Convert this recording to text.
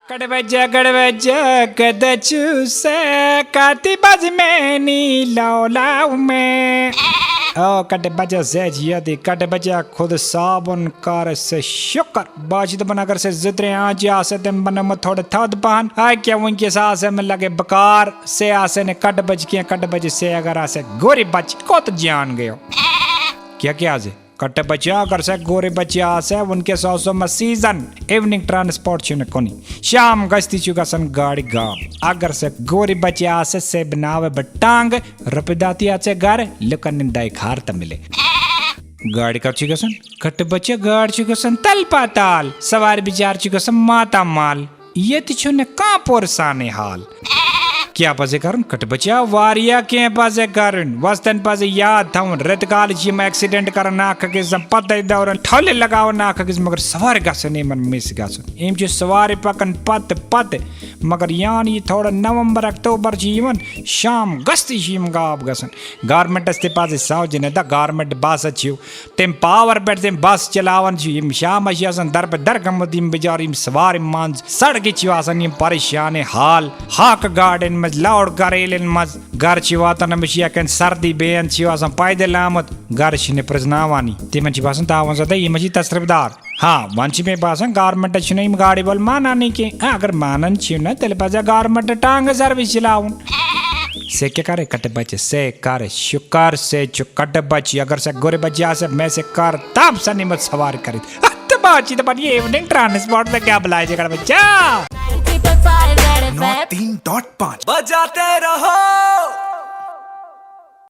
Kadabajja kada chuse kati bajmeni laulaw mein او کٹ بجا زیجیتی کٹ بجا خود صابن کار سے شکر باجد بنا کر سے زدرے آجی آسے تم بنام تھوڑے تھاد پہن آئی کیا ان کے ساسے میں لگے بکار سے آسے نے کٹ بج کیا کٹ بج سے اگر آسے گوری بچ کو تو جان گئے کیا کیا آزے کٹ بچا کر سے گوری بچی آسے ان کے سوسو میں سیزن ایوننگ ٹرانسپورٹ چونے کونی شام گشتی چکا سن گاڑی گام اگر سے گوری بچی آسے سے بناوے بٹانگ رپیداتی آسے گار لکن اندائی کھارتا ملے گاڑی کب چکا سن کٹ بچے گاڑی چکا سن تل پاتال سوار بیچار چکا سن ماتا مال یہ تی چھونے کہاں پورسانے حال کیا پازے کرن کٹ بچا واریا کیا پازے کرن وستن پازے یاد تھاون رت کال جی میں ایکسیڈنٹ کرن ناکھ کے زم پتہ دورن ٹھولے لگاو ناکھ کے مگر سوار گسن من مس گسن ایم چ سوار پکن پت مگر یان یہ تھوڑا نومبر اکتوبر جیون شام گستی جیم گاب گسن گارمنٹ است پازے ساو جنے دا گارمنٹ باس چیو تم پاور بیٹ تم بس چلاون جی شام جیسن در در گمدیم بجاریم سوار مانز سڑک چواسن یم پریشان حال ہاک گارڈن لاؤڈ کریلن مز گھر چھ واتان مشیا کن سردی بین چھ آسان پائدل آمد گھر چھ پرزناوانی تمن چھ باسان تاون زدہ یہ چھ تصرف دار ہاں ون چھ باسان گارمنٹ چھ یم گاڑی وول مانانی کی اگر مانن چھ نا تیل پزا گارمنٹ ٹانگ سروس چلاون سے کیا کرے کٹ بچے سے کر شکر سے چھ کٹ بچی اگر سے گورے بچی آسے میں سے کر تب سنی مت سوار کرید باچی تو بڑی ایوننگ ٹرانسپورٹ میں کیا بلائے جے کٹ بچا 93.5 بجاتے رہو